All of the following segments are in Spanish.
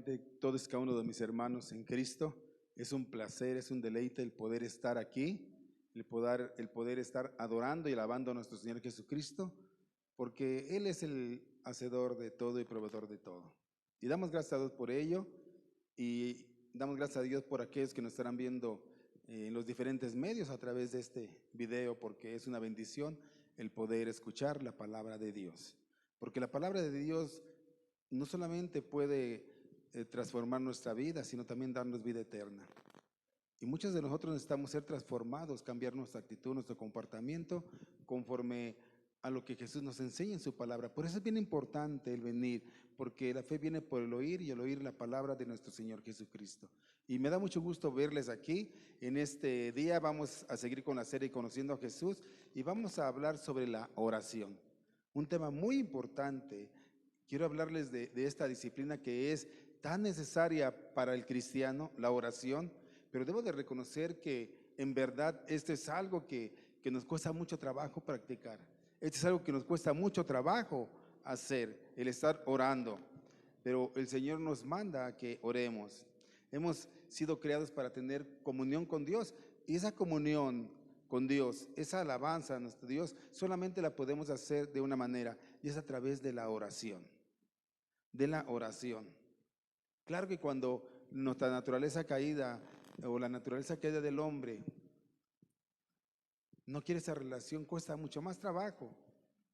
de todos y cada uno de mis hermanos en Cristo. Es un placer, es un deleite el poder estar aquí, el poder estar adorando y alabando a nuestro Señor Jesucristo, porque Él es el hacedor de todo y proveedor de todo. Y damos gracias a Dios por ello, y damos gracias a Dios por aquellos que nos estarán viendo en los diferentes medios a través de este video, porque es una bendición el poder escuchar la palabra de Dios. Porque la palabra de Dios no solamente puede transformar nuestra vida, sino también darnos vida eterna. Y muchos de nosotros necesitamos ser transformados, cambiar nuestra actitud, nuestro comportamiento, conforme a lo que Jesús nos enseña en su palabra. Por eso es bien importante el venir, porque la fe viene por el oír y el oír la palabra de nuestro Señor Jesucristo. Y me da mucho gusto verles aquí. En este día vamos a seguir con la serie Conociendo a Jesús y vamos a hablar sobre la oración. Un tema muy importante. Quiero hablarles de esta disciplina que es tan necesaria para el cristiano, la oración, pero debo de reconocer que en verdad esto es algo que nos cuesta mucho trabajo practicar. Esto es algo que nos cuesta mucho trabajo hacer, el estar orando. Pero el Señor nos manda a que oremos. Hemos sido creados para tener comunión con Dios, y esa comunión con Dios, esa alabanza a nuestro Dios, solamente la podemos hacer de una manera, y es a través de la oración. De la oración. Claro que cuando nuestra naturaleza caída o la naturaleza caída del hombre no quiere esa relación, cuesta mucho más trabajo.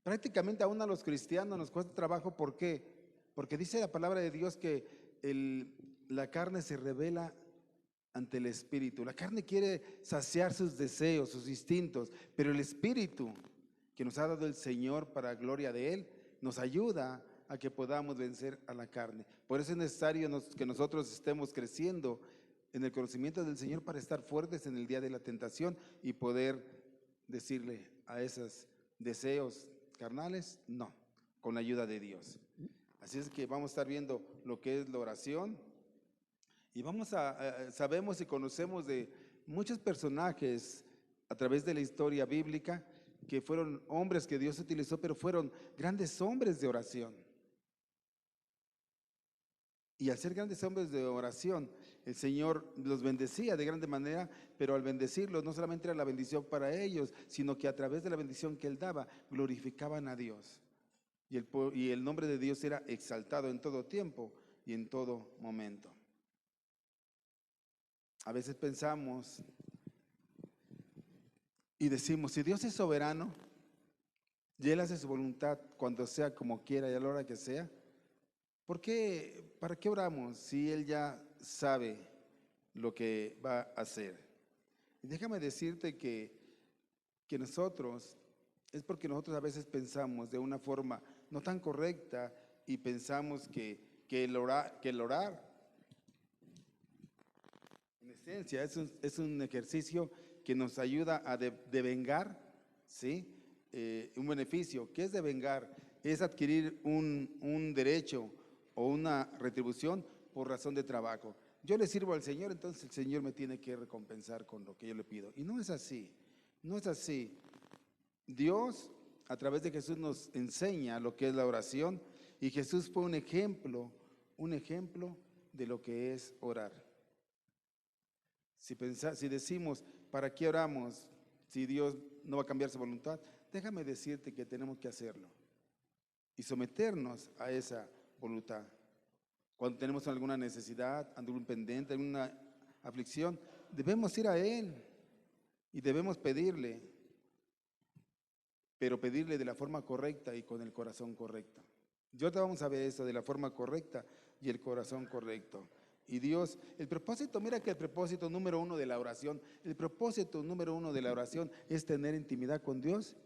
Prácticamente aún a los cristianos nos cuesta trabajo. ¿Por qué? Porque dice la palabra de Dios que la carne se revela ante el espíritu. La carne quiere saciar sus deseos, sus instintos, pero el espíritu que nos ha dado el Señor para gloria de Él nos ayuda a que podamos vencer a la carne. Por eso es necesario que nosotros estemos creciendo en el conocimiento del Señor para estar fuertes en el día de la tentación y poder decirle a esos deseos carnales, no, con la ayuda de Dios. Así es que vamos a estar viendo lo que es la oración y sabemos y conocemos de muchos personajes a través de la historia bíblica que fueron hombres que Dios utilizó, pero fueron grandes hombres de oración. Y al ser grandes hombres de oración, el Señor los bendecía de grande manera, pero al bendecirlos no solamente era la bendición para ellos, sino que a través de la bendición que Él daba, glorificaban a Dios. Y el nombre de Dios era exaltado en todo tiempo y en todo momento. A veces pensamos y decimos, si Dios es soberano y Él hace su voluntad cuando sea, como quiera y a la hora que sea, ¿para qué oramos si Él ya sabe lo que va a hacer? Y déjame decirte que nosotros, es porque nosotros a veces pensamos de una forma no tan correcta y pensamos que el orar, en esencia, es un ejercicio que nos ayuda a devengar, ¿sí? Un beneficio. ¿Qué es devengar? Es adquirir un derecho o una retribución por razón de trabajo. Yo le sirvo al Señor, entonces el Señor me tiene que recompensar con lo que yo le pido. Y no es así, no es así. Dios, a través de Jesús, nos enseña lo que es la oración, y Jesús fue un ejemplo de lo que es orar. Si decimos, ¿para qué oramos si Dios no va a cambiar su voluntad? Déjame decirte que tenemos que hacerlo y someternos a esa voluntad. Cuando tenemos alguna necesidad, algún pendiente, alguna aflicción, debemos ir a Él y debemos pedirle, pero pedirle de la forma correcta y con el corazón correcto. Y ahorita vamos a ver eso de la forma correcta y el corazón correcto. Y Dios, mira que el propósito número uno de la oración, es tener intimidad con Dios,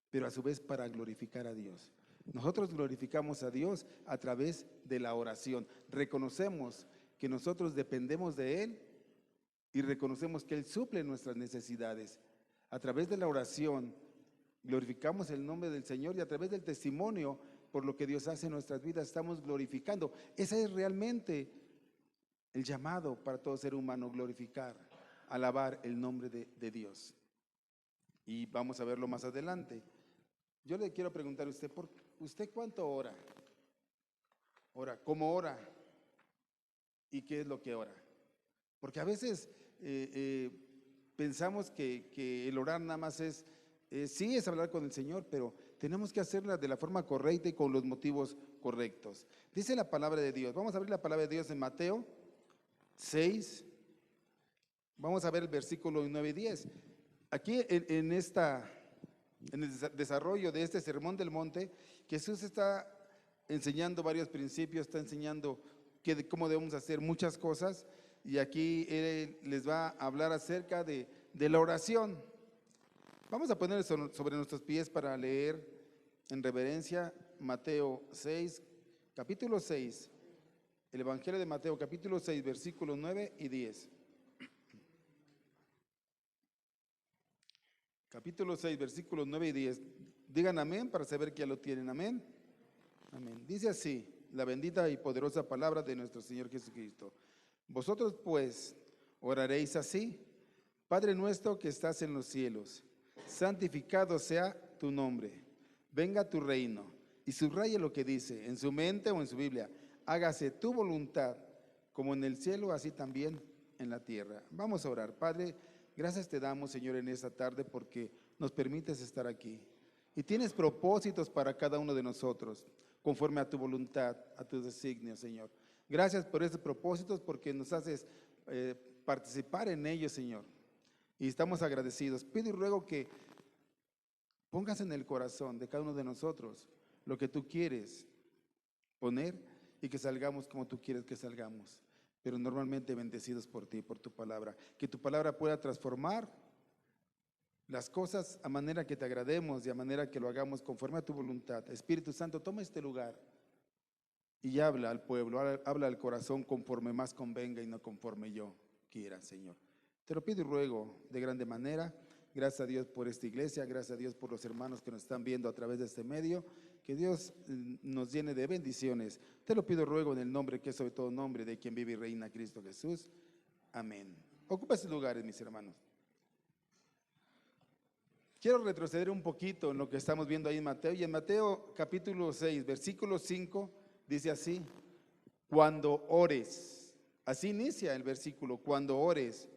pero a su vez para glorificar a Dios. Nosotros glorificamos a Dios a través de la oración. Reconocemos que nosotros dependemos de Él y reconocemos que Él suple nuestras necesidades. A través de la oración glorificamos el nombre del Señor, y a través del testimonio por lo que Dios hace en nuestras vidas estamos glorificando. Ese es realmente el llamado para todo ser humano: glorificar, alabar el nombre de Dios. Y vamos a verlo más adelante. Yo le quiero preguntar a usted, ¿usted cuánto ora? ¿Cómo ora? ¿Y qué es lo que ora? Porque a veces pensamos que el orar nada más sí es hablar con el Señor, pero tenemos que hacerla de la forma correcta y con los motivos correctos. Dice la palabra de Dios. Vamos a abrir la palabra de Dios en Mateo 6. Vamos a ver el versículo 9 y 10. Aquí en el desarrollo de este sermón del monte, Jesús está enseñando varios principios, está enseñando cómo debemos hacer muchas cosas, y aquí Él les va a hablar acerca de la oración. Vamos a poner sobre nuestros pies para leer en reverencia Mateo 6, capítulo 6, el Evangelio de Mateo, capítulo 6, versículos 9 y 10. Capítulo 6, versículos 9 y 10. Digan amén para saber que ya lo tienen. Amén. Amén. Dice así la bendita y poderosa palabra de nuestro Señor Jesucristo. Vosotros pues oraréis así: Padre nuestro que estás en los cielos, santificado sea tu nombre. Venga tu reino. Y subraye lo que dice en su mente o en su Biblia: hágase tu voluntad, como en el cielo, así también en la tierra. Vamos a orar. Padre, gracias te damos, Señor, en esta tarde porque nos permites estar aquí. Y tienes propósitos para cada uno de nosotros, conforme a tu voluntad, a tus designios, Señor. Gracias por esos propósitos, porque nos haces participar en ellos, Señor. Y estamos agradecidos. Pido y ruego que pongas en el corazón de cada uno de nosotros lo que tú quieres poner y que salgamos como tú quieres que salgamos, pero normalmente bendecidos por ti, por tu palabra. Que tu palabra pueda transformar las cosas a manera que te agrademos y a manera que lo hagamos conforme a tu voluntad. Espíritu Santo, toma este lugar y habla al pueblo, habla al corazón conforme más convenga y no conforme yo quiera, Señor. Te lo pido y ruego de grande manera. Gracias a Dios por esta iglesia, gracias a Dios por los hermanos que nos están viendo a través de este medio. Que Dios nos llene de bendiciones. Te lo pido y ruego en el nombre que es sobre todo nombre de quien vive y reina, Cristo Jesús. Amén. Ocupa sus lugares, mis hermanos. Quiero retroceder un poquito en lo que estamos viendo ahí en Mateo. Y en Mateo capítulo 6, versículo 5, dice así: cuando ores. Así inicia el versículo: cuando ores.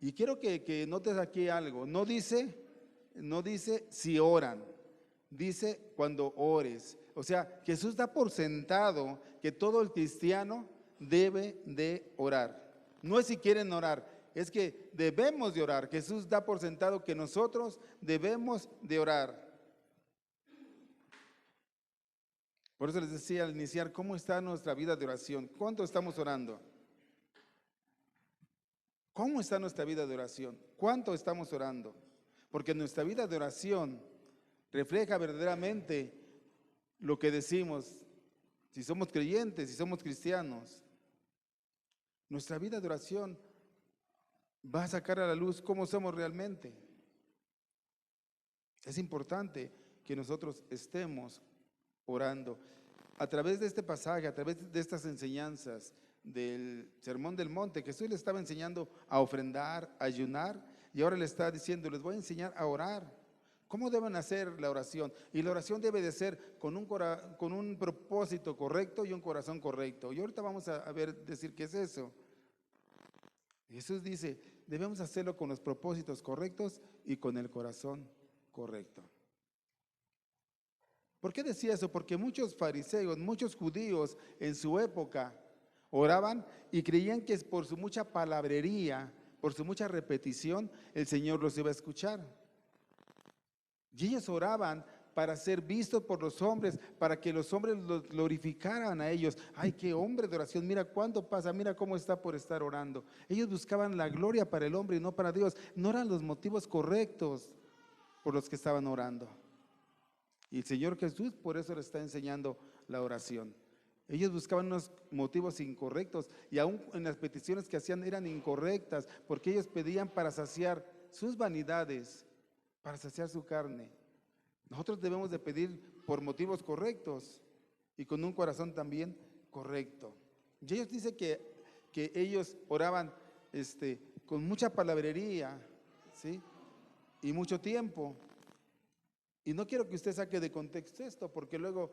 Y quiero que notes aquí algo. No dice si oran, dice cuando ores. O sea, Jesús da por sentado que todo el cristiano debe de orar. No es si quieren orar, es que debemos de orar. Jesús da por sentado que nosotros debemos de orar. Por eso les decía al iniciar, ¿cómo está nuestra vida de oración? ¿Cuánto estamos orando? ¿Cómo está nuestra vida de oración? ¿Cuánto estamos orando? Porque nuestra vida de oración refleja verdaderamente lo que decimos, si somos creyentes, si somos cristianos. Nuestra vida de oración va a sacar a la luz cómo somos realmente. Es importante que nosotros estemos orando. A través de este pasaje, a través de estas enseñanzas del Sermón del Monte, Jesús le estaba enseñando a ofrendar, a ayunar, y ahora le está diciendo: les voy a enseñar a orar. ¿Cómo deben hacer la oración? Y la oración debe de ser con un propósito correcto y un corazón correcto. Y ahorita vamos a decir qué es eso. Jesús dice, debemos hacerlo con los propósitos correctos y con el corazón correcto. ¿Por qué decía eso? Porque muchos fariseos, muchos judíos en su época oraban y creían que por su mucha palabrería, por su mucha repetición, el Señor los iba a escuchar. Y ellos oraban para ser vistos por los hombres, para que los hombres los glorificaran a ellos. Ay, qué hombre de oración, mira cuánto pasa, mira cómo está por estar orando. Ellos buscaban la gloria para el hombre y no para Dios. No eran los motivos correctos por los que estaban orando. Y el Señor Jesús por eso le está enseñando la oración. Ellos buscaban unos motivos incorrectos y aún en las peticiones que hacían eran incorrectas, porque ellos pedían para saciar sus vanidades, para saciar su carne. Nosotros debemos de pedir por motivos correctos y con un corazón también correcto. Y ellos dicen que ellos oraban con mucha palabrería, ¿sí? Y mucho tiempo. Y no quiero que usted saque de contexto esto, porque luego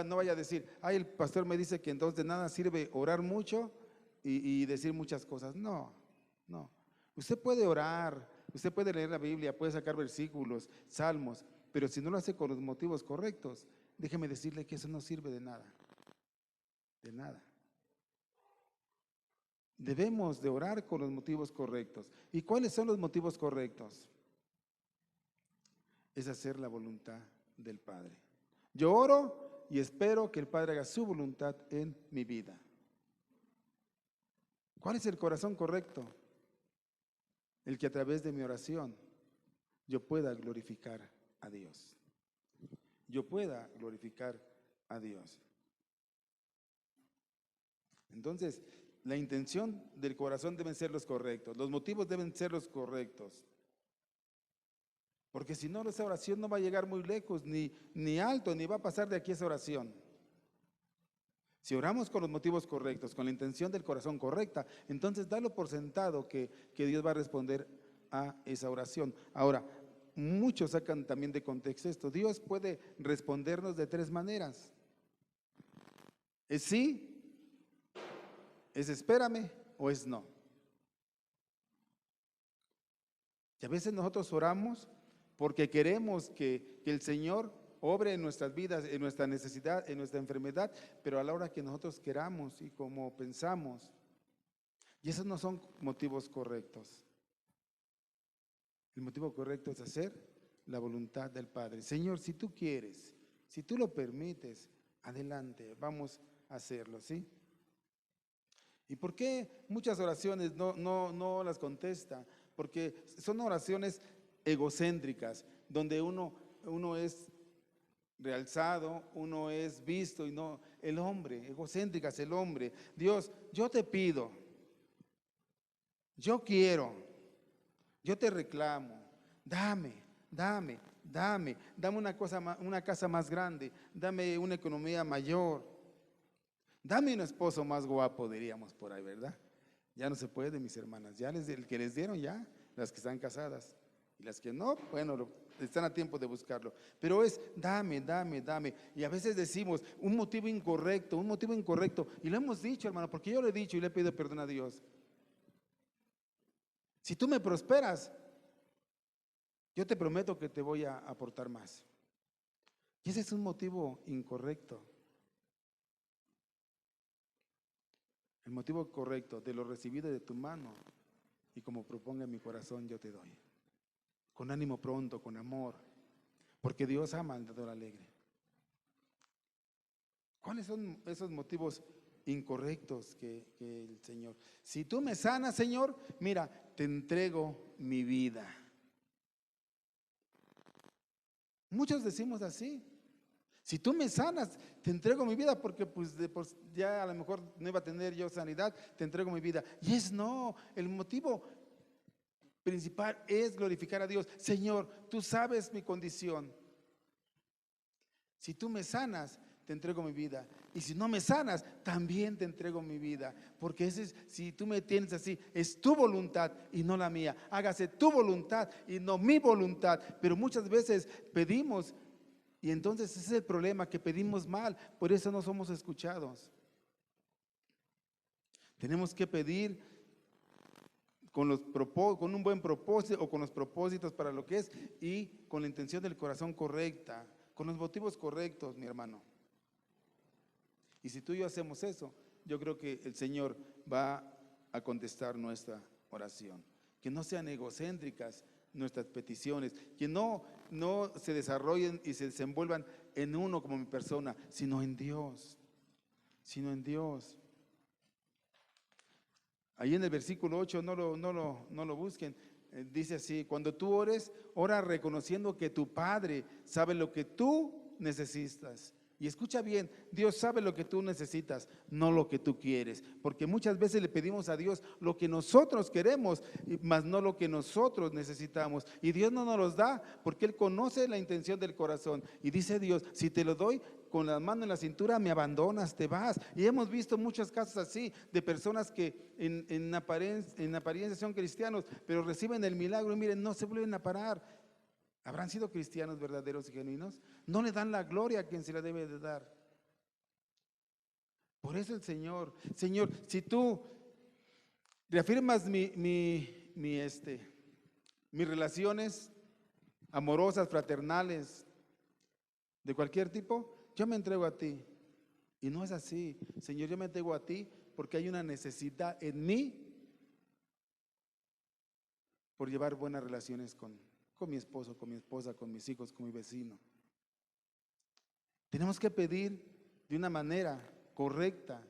no vaya a decir, ay, el pastor me dice que entonces de nada sirve orar mucho y decir muchas cosas. No, no. Usted puede orar, usted puede leer la Biblia, puede sacar versículos, salmos, pero si no lo hace con los motivos correctos, déjeme decirle que eso no sirve de nada, de nada. Debemos de orar con los motivos correctos. ¿Y cuáles son los motivos correctos? Es hacer la voluntad del Padre. Yo oro y espero que el Padre haga su voluntad en mi vida. ¿Cuál es el corazón correcto? El que a través de mi oración yo pueda glorificar a Dios. Yo pueda glorificar a Dios. Entonces, la intención del corazón deben ser los correctos, los motivos deben ser los correctos. Porque si no, esa oración no va a llegar muy lejos, ni alto, ni va a pasar de aquí esa oración. Si oramos con los motivos correctos, con la intención del corazón correcta, entonces dalo por sentado que Dios va a responder a esa oración. Ahora, muchos sacan también de contexto esto. Dios puede respondernos de tres maneras. Es sí, es espérame o es no. Y a veces nosotros oramos porque queremos que el Señor obre en nuestras vidas, en nuestra necesidad, en nuestra enfermedad, pero a la hora que nosotros queramos y como pensamos. Y esos no son motivos correctos. El motivo correcto es hacer la voluntad del Padre. Señor, si tú quieres, si tú lo permites, adelante, vamos a hacerlo, ¿sí? ¿Y por qué muchas oraciones no las contesta? Porque son oraciones egocéntricas, donde uno es realzado, uno es visto y no el hombre, egocéntricas el hombre. Dios, yo te pido, yo quiero, yo te reclamo, dame una casa más grande, dame una economía mayor, dame un esposo más guapo, diríamos por ahí, ¿verdad? Ya no se puede, mis hermanas, ya el que les dieron ya, las que están casadas. Y las que no, bueno, están a tiempo de buscarlo. Pero es dame. Y a veces decimos un motivo incorrecto. Y lo hemos dicho, hermano, porque yo lo he dicho y le he pedido perdón a Dios. Si tú me prosperas, yo te prometo que te voy a aportar más. Y ese es un motivo incorrecto. El motivo correcto, de lo recibido de tu mano y como proponga en mi corazón, yo te doy. Con ánimo pronto, con amor, porque Dios ama al dador alegre. ¿Cuáles son esos motivos incorrectos que el Señor? Si tú me sanas, Señor, mira, te entrego mi vida. Muchos decimos así. Si tú me sanas, te entrego mi vida, porque pues ya a lo mejor no iba a tener yo sanidad, te entrego mi vida. Y no, el motivo principal es glorificar a Dios. Señor, tú sabes mi condición. Si tú me sanas, te entrego mi vida. Y si no me sanas, también te entrego mi vida. Porque si tú me tienes así, es tu voluntad y no la mía. Hágase tu voluntad y no mi voluntad. Pero muchas veces pedimos, y entonces ese es el problema, que pedimos mal. Por eso no somos escuchados. Tenemos que pedir con un buen propósito, o con los propósitos para lo que es, y con la intención del corazón correcta, con los motivos correctos, mi hermano. Y si tú y yo hacemos eso, yo creo que el Señor va a contestar nuestra oración. Que no sean egocéntricas nuestras peticiones, que no se desarrollen y se desenvuelvan en uno como mi persona, sino en Dios, Ahí en el versículo 8, no lo busquen, dice así: cuando tú ores, ora reconociendo que tu Padre sabe lo que tú necesitas. Y escucha bien, Dios sabe lo que tú necesitas, no lo que tú quieres. Porque muchas veces le pedimos a Dios lo que nosotros queremos, mas no lo que nosotros necesitamos. Y Dios no nos los da porque Él conoce la intención del corazón. Y dice Dios, si te lo doy con la mano en la cintura, me abandonas, te vas. Y hemos visto muchos casos así, de personas que en apariencia son cristianos, pero reciben el milagro y miren, no se vuelven a parar. ¿Habrán sido cristianos verdaderos y genuinos? No le dan la gloria a quien se la debe de dar. Por eso el Señor, Señor, si tú reafirmas mis relaciones amorosas, fraternales, de cualquier tipo, yo me entrego a ti. Y no es así. Señor, yo me entrego a ti porque hay una necesidad en mí por llevar buenas relaciones con mi esposo, con mi esposa, con mis hijos, con mi vecino. Tenemos que pedir de una manera correcta,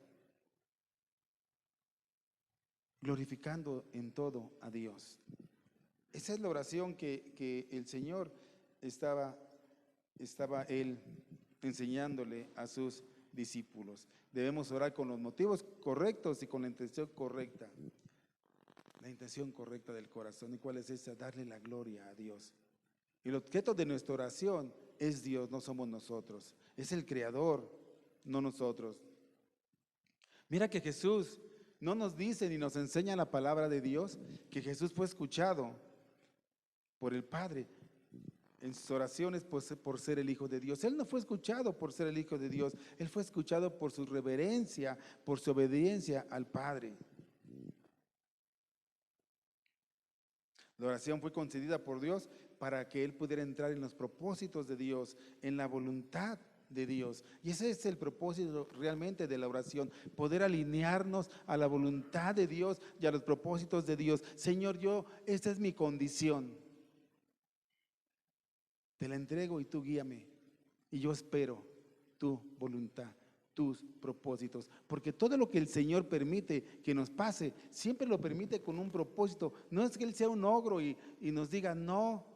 glorificando en todo a Dios. Esa es la oración que el Señor estaba Él enseñándole a sus discípulos. Debemos orar con los motivos correctos y con la intención correcta. La intención correcta del corazón. ¿Y cuál es esa? Darle la gloria a Dios. Y el objeto de nuestra oración es Dios, no somos nosotros. Es el Creador, no nosotros. Mira que Jesús no nos dice ni nos enseña la palabra de Dios que Jesús fue escuchado por el Padre en sus oraciones por ser el Hijo de Dios. Él no fue escuchado por ser el Hijo de Dios, Él fue escuchado por su reverencia, por su obediencia al Padre. La oración fue concedida por Dios para que Él pudiera entrar en los propósitos de Dios, en la voluntad de Dios. Y ese es el propósito realmente de la oración, poder alinearnos a la voluntad de Dios y a los propósitos de Dios. Señor, esta es mi condición. Te la entrego y tú guíame. Y yo espero tu voluntad, tus propósitos. Porque todo lo que el Señor permite que nos pase, siempre lo permite con un propósito. No es que Él sea un ogro y nos diga, no,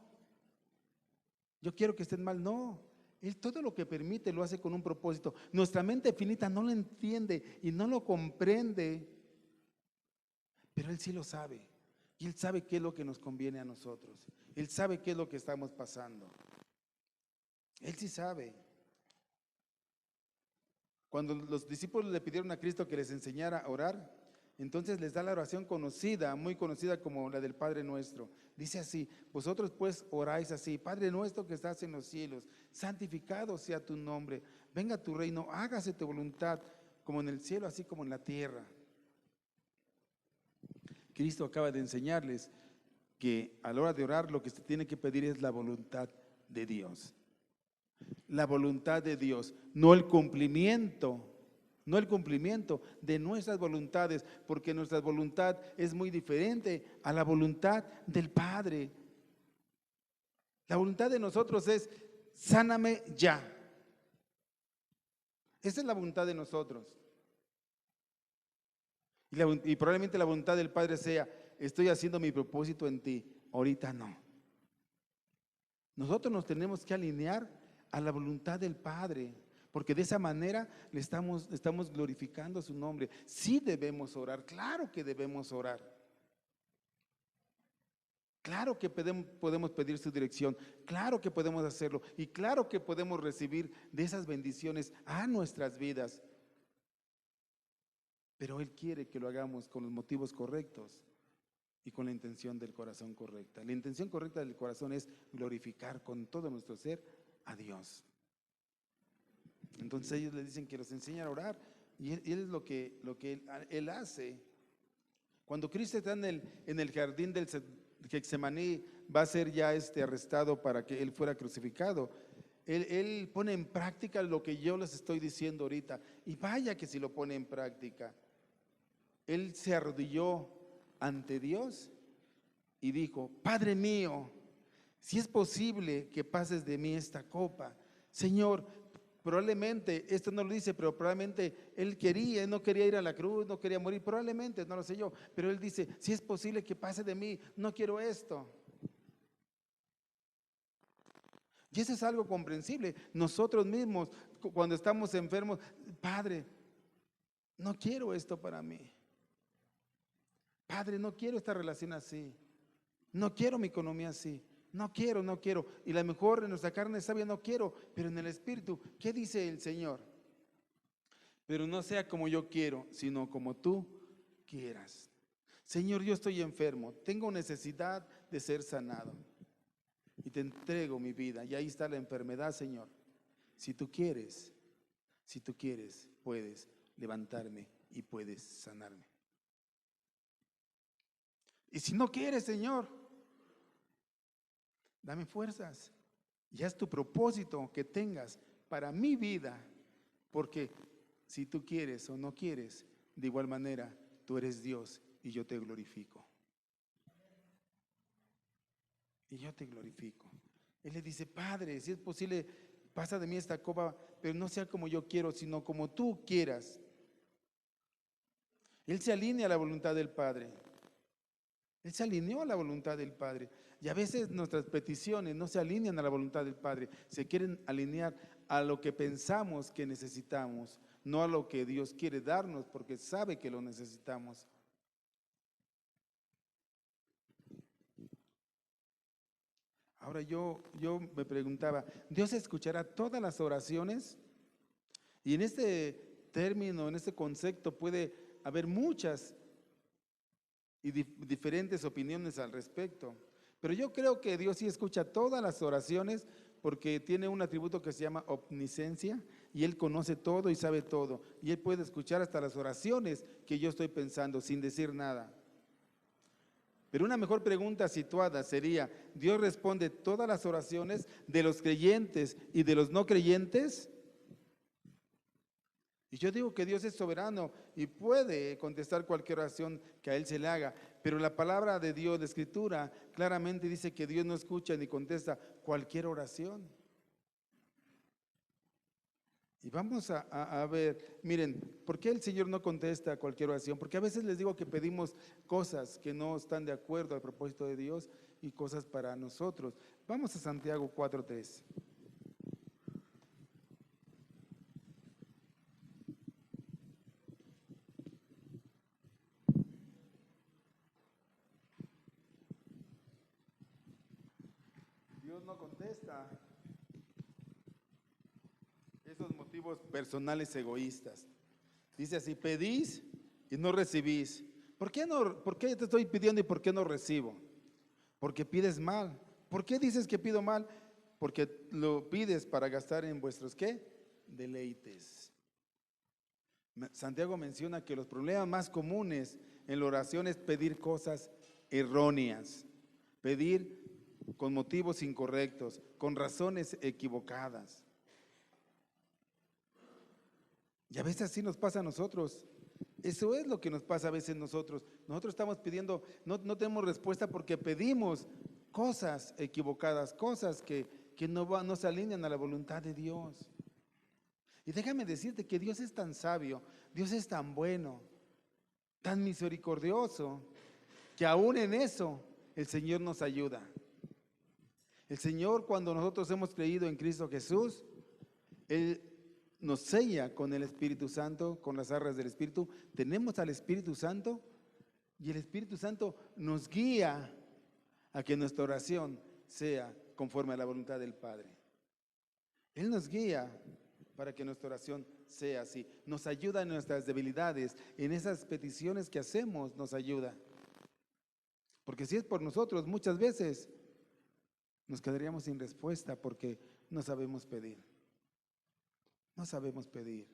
yo quiero que estén mal. No, Él todo lo que permite lo hace con un propósito. Nuestra mente finita no lo entiende y no lo comprende, pero Él sí lo sabe. Y Él sabe qué es lo que nos conviene a nosotros. Él sabe qué es lo que estamos pasando. Él sí sabe. Cuando los discípulos le pidieron a Cristo que les enseñara a orar, entonces les da la oración conocida, muy conocida como la del Padre Nuestro. Dice así: vosotros pues oráis así: Padre nuestro que estás en los cielos, santificado sea tu nombre, venga tu reino, hágase tu voluntad, como en el cielo, así como en la tierra. Cristo acaba de enseñarles que a la hora de orar lo que se tiene que pedir es la voluntad de Dios. La voluntad de Dios, no el cumplimiento de nuestras voluntades, porque nuestra voluntad es muy diferente a la voluntad del Padre. La voluntad de nosotros es: sáname ya. Esa es la voluntad de nosotros. Y probablemente la voluntad del Padre sea: estoy haciendo mi propósito en ti, ahorita no. Nosotros nos tenemos que alinear a la voluntad del Padre, porque de esa manera le estamos glorificando su nombre. Sí debemos orar, claro que debemos orar. Claro que podemos pedir su dirección, claro que podemos hacerlo y claro que podemos recibir de esas bendiciones a nuestras vidas. Pero Él quiere que lo hagamos con los motivos correctos y con la intención del corazón correcta. La intención correcta del corazón es glorificar con todo nuestro ser a Dios. Entonces ellos le dicen que los enseñan a orar, y él es lo que él hace. Cuando Cristo está en el jardín del Getsemaní, va a ser ya arrestado para que Él fuera crucificado. Él pone en práctica lo que yo les estoy diciendo ahorita, y vaya que si lo pone en práctica. Él se arrodilló ante Dios y dijo: Padre mío, si es posible que pases de mí esta copa. Señor, probablemente, esto no lo dice, pero probablemente él no quería ir a la cruz, no quería morir, probablemente, no lo sé yo, pero él dice: si es posible que pase de mí, no quiero esto. Y eso es algo comprensible. Nosotros mismos, cuando estamos enfermos: Padre, no quiero esto para mí. Padre, no quiero esta relación así. No quiero mi economía así. No quiero. Y a lo mejor en nuestra carne sabia no quiero, pero en el espíritu, ¿qué dice el Señor? Pero no sea como yo quiero, sino como tú quieras. Señor, yo estoy enfermo, tengo necesidad de ser sanado. y te entrego mi vida. Y ahí está la enfermedad, Señor. Si tú quieres, puedes levantarme y puedes sanarme. Y si no quieres, Señor, dame fuerzas. Y haz tu propósito que tengas para mi vida, porque si tú quieres o no quieres, de igual manera, tú eres Dios y yo te glorifico. Y yo te glorifico. Él le dice: Padre, si es posible, pasa de mí esta copa, pero no sea como yo quiero, sino como tú quieras. Él se alinea a la voluntad del Padre. Él se alineó a la voluntad del Padre. Y a veces nuestras peticiones no se alinean a la voluntad del Padre. Se quieren alinear a lo que pensamos que necesitamos, no a lo que Dios quiere darnos, porque sabe que lo necesitamos. Ahora yo me preguntaba, ¿Dios escuchará todas las oraciones? Y en este término, en este concepto, puede haber muchas y diferentes opiniones al respecto. Pero yo creo que Dios sí escucha todas las oraciones porque tiene un atributo que se llama omnisciencia y Él conoce todo y sabe todo. Y Él puede escuchar hasta las oraciones que yo estoy pensando sin decir nada. Pero una mejor pregunta situada sería: ¿Dios responde todas las oraciones de los creyentes y de los no creyentes? Y yo digo que Dios es soberano y puede contestar cualquier oración que a Él se le haga, pero la palabra de Dios, la Escritura, claramente dice que Dios no escucha ni contesta cualquier oración. Y vamos a ver, miren, ¿por qué el Señor no contesta cualquier oración? Porque a veces les digo que pedimos cosas que no están de acuerdo al propósito de Dios y cosas para nosotros. Vamos a Santiago 4:3. Dios no contesta esos motivos personales egoístas. Dice así: pedís y no recibís. ¿Por qué te estoy pidiendo y por qué no recibo? Porque pides mal. ¿Por qué dices que pido mal? Porque lo pides para gastar en vuestros ¿qué? Deleites. Santiago menciona que los problemas más comunes en la oración es pedir cosas erróneas, pedir con motivos incorrectos, con razones equivocadas. Y a veces así nos pasa a nosotros. Eso es lo que nos pasa a veces nosotros. Nosotros estamos pidiendo, no tenemos respuesta porque pedimos cosas equivocadas, cosas que no se alinean a la voluntad de Dios. Y déjame decirte que Dios es tan sabio, Dios es tan bueno, tan misericordioso, que aún en eso el Señor nos ayuda. El Señor, cuando nosotros hemos creído en Cristo Jesús, Él nos sella con el Espíritu Santo, con las arras del Espíritu. Tenemos al Espíritu Santo y el Espíritu Santo nos guía a que nuestra oración sea conforme a la voluntad del Padre. Él nos guía para que nuestra oración sea así. Nos ayuda en nuestras debilidades, en esas peticiones que hacemos nos ayuda. Porque si es por nosotros, muchas veces nos quedaríamos sin respuesta porque no sabemos pedir. No sabemos pedir.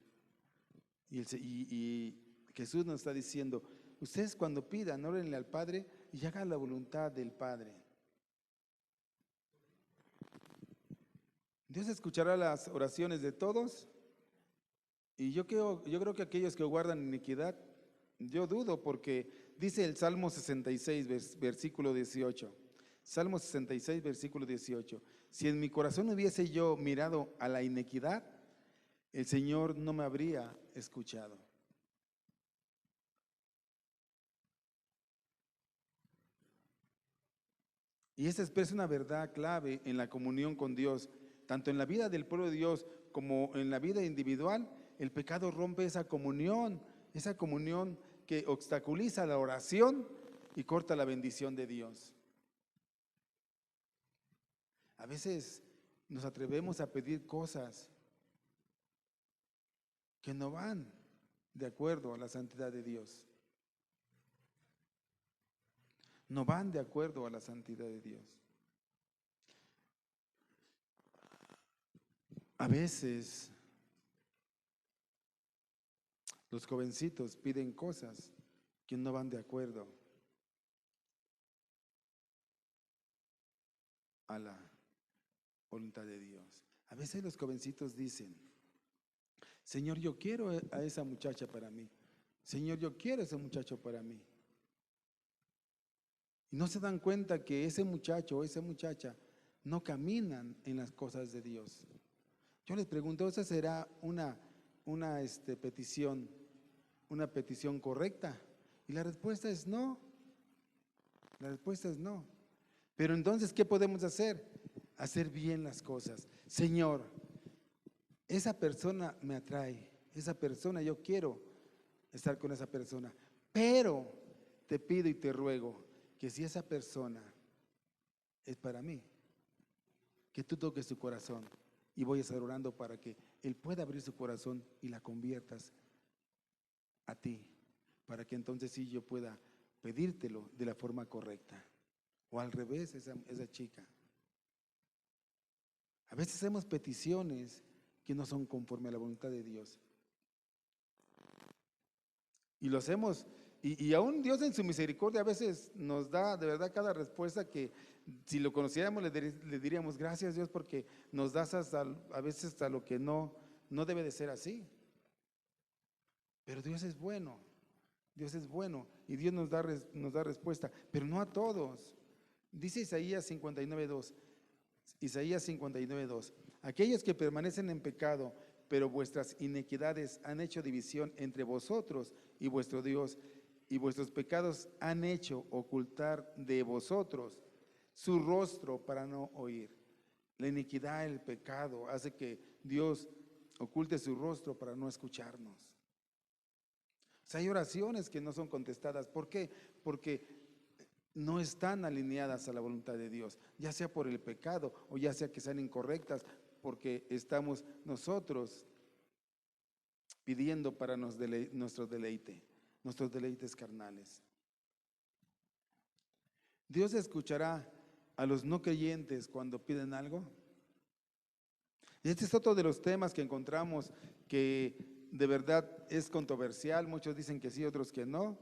Y Jesús nos está diciendo: ustedes cuando pidan, órenle al Padre y hagan la voluntad del Padre. Dios escuchará las oraciones de todos. Y yo creo que aquellos que guardan iniquidad, yo dudo, porque dice el Salmo 66, versículo 18. Salmo 66, versículo 18. Si en mi corazón hubiese yo mirado a la iniquidad, el Señor no me habría escuchado. Y esa es una verdad clave en la comunión con Dios, tanto en la vida del pueblo de Dios como en la vida individual. El pecado rompe esa comunión que obstaculiza la oración y corta la bendición de Dios. A veces nos atrevemos a pedir cosas que no van de acuerdo a la santidad de Dios. No van de acuerdo a la santidad de Dios. A veces los jovencitos piden cosas que no van de acuerdo a la voluntad de Dios. A veces los jovencitos dicen: Señor, yo quiero a esa muchacha para mí. Señor, yo quiero a ese muchacho para mí. Y no se dan cuenta que ese muchacho o esa muchacha no caminan en las cosas de Dios. Yo les pregunto, ¿esa será una petición correcta? Y la respuesta es no. La respuesta es no. Pero entonces, ¿qué podemos hacer? Hacer bien las cosas. Señor, esa persona me atrae, esa persona, yo quiero estar con esa persona, pero te pido y te ruego que si esa persona es para mí, que tú toques su corazón, y voy a estar orando para que Él pueda abrir su corazón y la conviertas a ti, para que entonces sí yo pueda pedírtelo de la forma correcta. O al revés, esa chica. A veces hacemos peticiones que no son conforme a la voluntad de Dios. Y lo hacemos, y aún Dios en su misericordia a veces nos da de verdad cada respuesta que si lo conociéramos le diríamos: gracias Dios, porque nos das a veces hasta lo que no debe de ser así. Pero Dios es bueno, Dios es bueno y Dios nos da respuesta, pero no a todos. Dice Isaías 59:2, Isaías 59:2, aquellos que permanecen en pecado, pero vuestras iniquidades han hecho división entre vosotros y vuestro Dios, y vuestros pecados han hecho ocultar de vosotros su rostro para no oír. La iniquidad, el pecado, hace que Dios oculte su rostro para no escucharnos. O sea, hay oraciones que no son contestadas. ¿Por qué? Porque no están alineadas a la voluntad de Dios, ya sea por el pecado o ya sea que sean incorrectas, porque estamos nosotros pidiendo para nuestros deleites carnales. ¿Dios escuchará a los no creyentes cuando piden algo? Este es otro de los temas que encontramos que de verdad es controversial. Muchos dicen que sí, otros que no,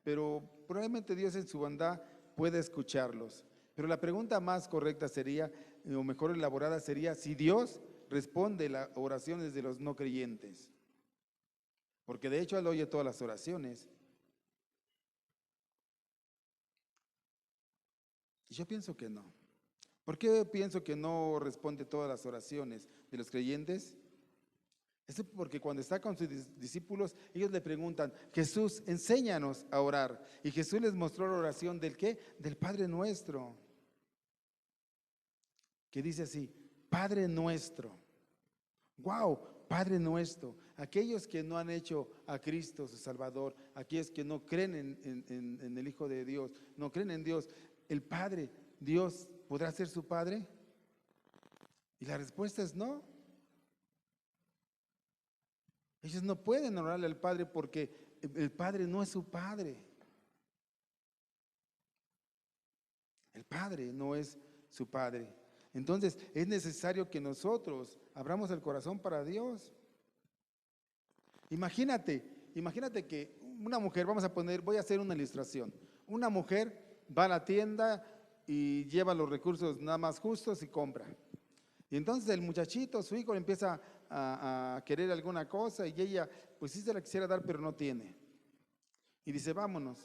pero probablemente Dios en su bondad puede escucharlos. Pero la pregunta más correcta sería, o mejor elaborada sería, si Dios responde las oraciones de los no creyentes. Porque de hecho Él oye todas las oraciones. Y yo pienso que no. ¿Por qué pienso que no responde todas las oraciones de los creyentes? Es porque cuando está con sus discípulos, ellos le preguntan: Jesús, enséñanos a orar. Y Jesús les mostró la oración del ¿qué? Del Padre Nuestro. Que dice así: Padre Nuestro. ¡Wow! Padre Nuestro. Aquellos que no han hecho a Cristo su Salvador, aquellos que no creen en el Hijo de Dios, no creen en Dios, el Padre, Dios, ¿podrá ser su Padre? Y la respuesta es no. Ellos no pueden orarle al Padre porque el Padre no es su Padre. El Padre no es su Padre. Entonces es necesario que nosotros abramos el corazón para Dios. Imagínate que una mujer, voy a hacer una ilustración. Una mujer va a la tienda y lleva los recursos nada más justos y compra. Y entonces el muchachito, su hijo, le empieza a querer alguna cosa y ella, pues sí se la quisiera dar, pero no tiene. Y dice: vámonos.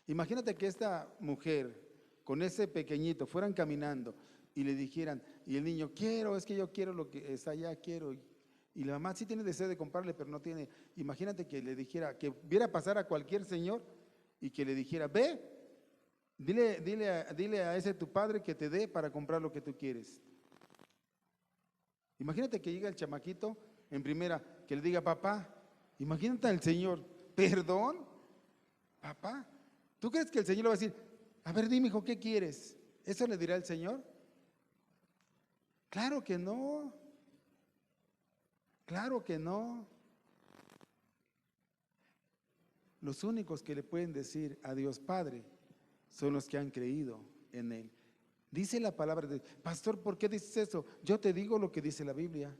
Imagínate que esta mujer con ese pequeñito fueran caminando y le dijeran, y el niño: es que yo quiero lo que está allá, quiero. Y la mamá sí tiene deseo de comprarle, pero no tiene. Imagínate que le dijera, que viera pasar a cualquier señor y que le dijera: ve, dile a ese tu padre que te dé para comprar lo que tú quieres. Imagínate que llega el chamaquito en primera, que le diga: papá. Imagínate al Señor: perdón, papá. ¿Tú crees que el Señor le va a decir: a ver, dime, hijo, ¿qué quieres? ¿Eso le dirá el Señor? Claro que no. Claro que no. Los únicos que le pueden decir a Dios Padre son los que han creído en Él. Dice la palabra de Pastor, ¿por qué dices eso? Yo te digo lo que dice la Biblia.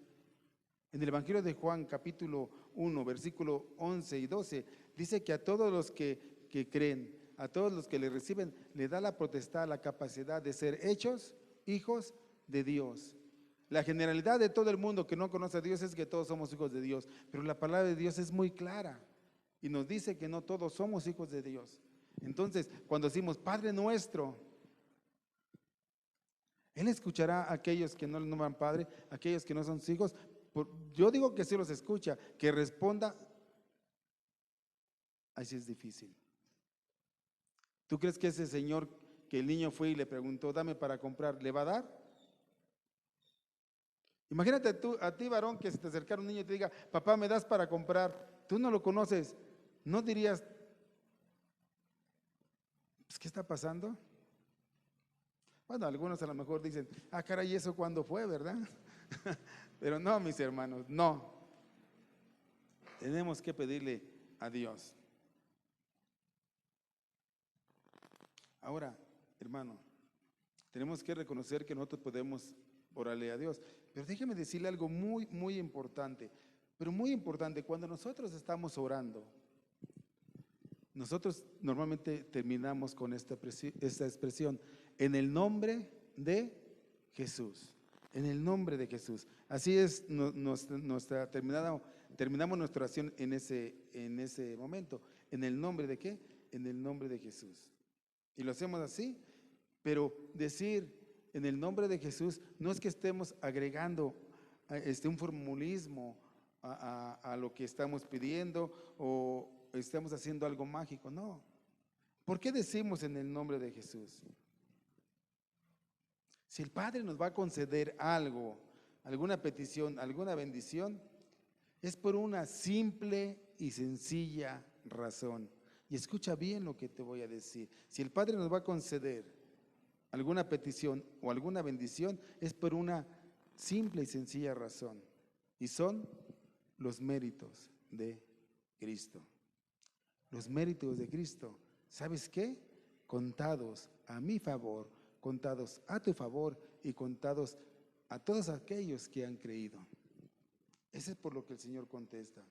En el Evangelio de Juan, capítulo 1, versículo 11 y 12, dice que a todos los que creen, a todos los que le reciben, le da la potestad, la capacidad de ser hechos hijos de Dios. La generalidad de todo el mundo que no conoce a Dios es que todos somos hijos de Dios, pero la palabra de Dios es muy clara y nos dice que no todos somos hijos de Dios. Entonces, cuando decimos Padre nuestro, Él escuchará a aquellos que no le nombran Padre, a aquellos que no son sus hijos. Yo digo que sí los escucha, que responda, así es difícil. ¿Tú crees que ese señor que el niño fue y le preguntó, dame para comprar, le va a dar? Imagínate a ti, varón, que se te acercara un niño y te diga, papá, ¿me das para comprar? Tú no lo conoces, ¿no dirías, pues, qué está pasando? Bueno, algunos a lo mejor dicen, ah, caray, ¿eso cuándo fue, verdad? Pero no, mis hermanos, no. Tenemos que pedirle a Dios. Ahora, hermano, tenemos que reconocer que nosotros podemos orarle a Dios. Pero déjeme decirle algo muy, muy importante. Pero muy importante, cuando nosotros estamos orando, nosotros normalmente terminamos con esta expresión, en el nombre de Jesús. En el nombre de Jesús. Así es terminamos nuestra oración en ese momento. ¿En el nombre de qué? En el nombre de Jesús. Y lo hacemos así, pero decir en el nombre de Jesús no es que estemos agregando un formulismo a lo que estamos pidiendo o estamos haciendo algo mágico, no. ¿Por qué decimos en el nombre de Jesús? Si el Padre nos va a conceder algo, alguna petición, alguna bendición, es por una simple y sencilla razón. Y escucha bien lo que te voy a decir. Si el Padre nos va a conceder alguna petición o alguna bendición, es por una simple y sencilla razón. Y son los méritos de Cristo. Los méritos de Cristo, ¿sabes qué? Contados a mi favor, contados a tu favor y contados a todos aquellos que han creído. Ese es por lo que el Señor contesta.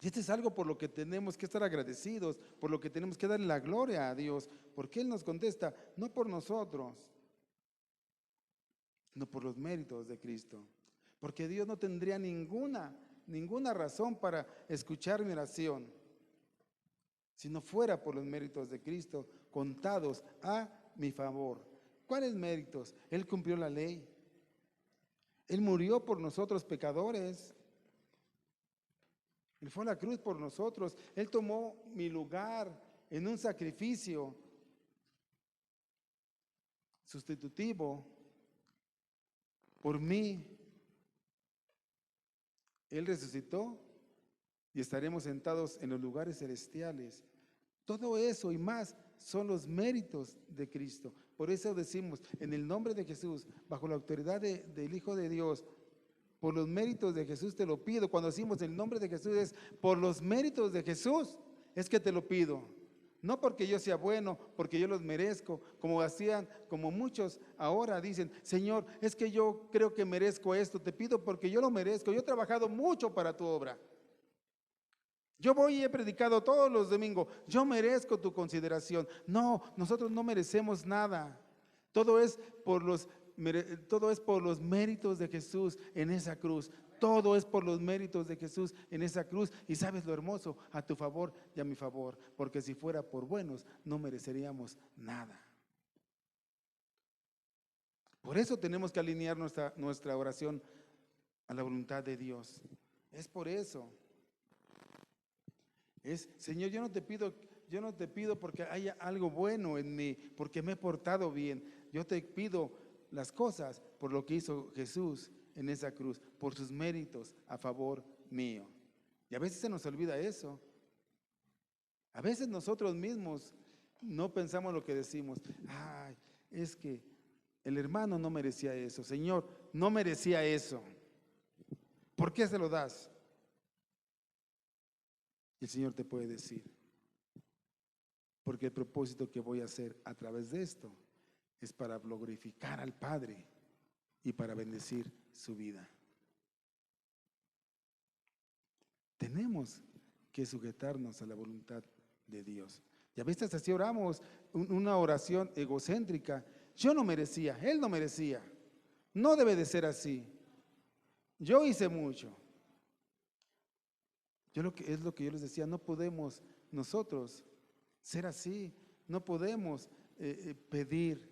Y este es algo por lo que tenemos que estar agradecidos, por lo que tenemos que darle la gloria a Dios, porque Él nos contesta, no por nosotros, no por los méritos de Cristo, porque Dios no tendría ninguna razón para escuchar mi oración, si no fuera por los méritos de Cristo contados a mi favor. ¿Cuáles méritos? Él cumplió la ley. Él murió por nosotros pecadores. Él fue a la cruz por nosotros. Él tomó mi lugar en un sacrificio sustitutivo por mí. Él resucitó y estaremos sentados en los lugares celestiales. Todo eso y más son los méritos de Cristo. Por eso decimos, en el nombre de Jesús, bajo la autoridad del Hijo de Dios, por los méritos de Jesús te lo pido. Cuando decimos el nombre de Jesús es por los méritos de Jesús, es que te lo pido. No porque yo sea bueno, porque yo los merezco, como muchos ahora dicen, Señor, es que yo creo que merezco esto, te pido porque yo lo merezco, yo he trabajado mucho para tu obra. Yo voy y he predicado todos los domingos, yo merezco tu consideración. No, nosotros no merecemos nada. Todo es por los méritos de Jesús en esa cruz. Todo es por los méritos de Jesús en esa cruz. Y sabes lo hermoso, a tu favor y a mi favor, porque si fuera por buenos, no mereceríamos nada. Por eso tenemos que alinear nuestra oración a la voluntad de Dios. Es por eso. Señor, yo no te pido porque haya algo bueno en mí, porque me he portado bien. Yo te pido las cosas por lo que hizo Jesús en esa cruz, por sus méritos a favor mío. Y a veces se nos olvida eso. A veces nosotros mismos no pensamos lo que decimos. Ay, es que el hermano no merecía eso. Señor, no merecía eso. ¿Por qué se lo das? Y el Señor te puede decir, porque el propósito que voy a hacer a través de esto es para glorificar al Padre y para bendecir su vida. Tenemos que sujetarnos a la voluntad de Dios. Y a veces así oramos, una oración egocéntrica. Yo no merecía, Él no merecía. No debe de ser así. Yo hice mucho. Es lo que yo les decía, no podemos nosotros ser así. No podemos pedir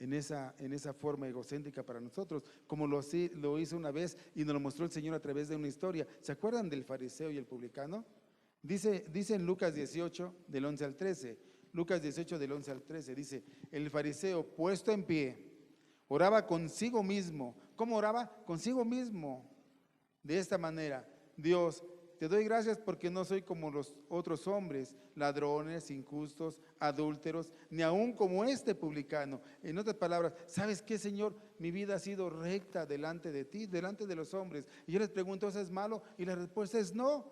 en esa forma egocéntrica para nosotros, como lo hizo una vez y nos lo mostró el Señor a través de una historia. ¿Se acuerdan del fariseo y el publicano? Dice en Lucas 18, del 11 al 13, Lucas 18, del 11 al 13, dice, el fariseo puesto en pie, oraba consigo mismo. ¿Cómo oraba? Consigo mismo. De esta manera: Dios, te doy gracias porque no soy como los otros hombres, ladrones, injustos, adúlteros, ni aún como este publicano. En otras palabras, ¿sabes qué, Señor? Mi vida ha sido recta delante de ti, delante de los hombres. Y yo les pregunto, ¿eso es malo? Y la respuesta es no,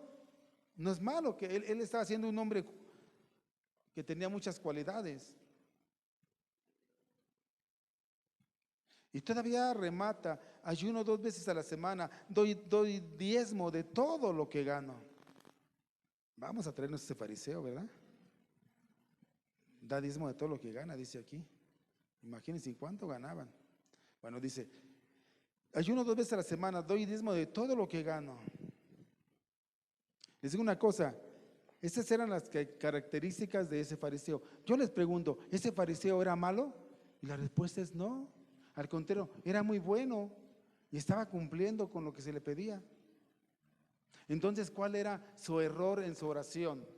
no es malo, que él estaba siendo un hombre que tenía muchas cualidades. Y todavía remata: ayuno 2 veces a la semana, doy diezmo de todo lo que gano. Vamos a traernos ese fariseo, ¿verdad? Da diezmo de todo lo que gana, dice aquí. Imagínense cuánto ganaban. Bueno, dice, ayuno 2 veces a la semana, doy diezmo de todo lo que gano. Les digo una cosa, estas eran las características de ese fariseo. Yo les pregunto, ¿ese fariseo era malo? Y la respuesta es no. Al contrario, era muy bueno y estaba cumpliendo con lo que se le pedía. Entonces, ¿cuál era su error en su oración?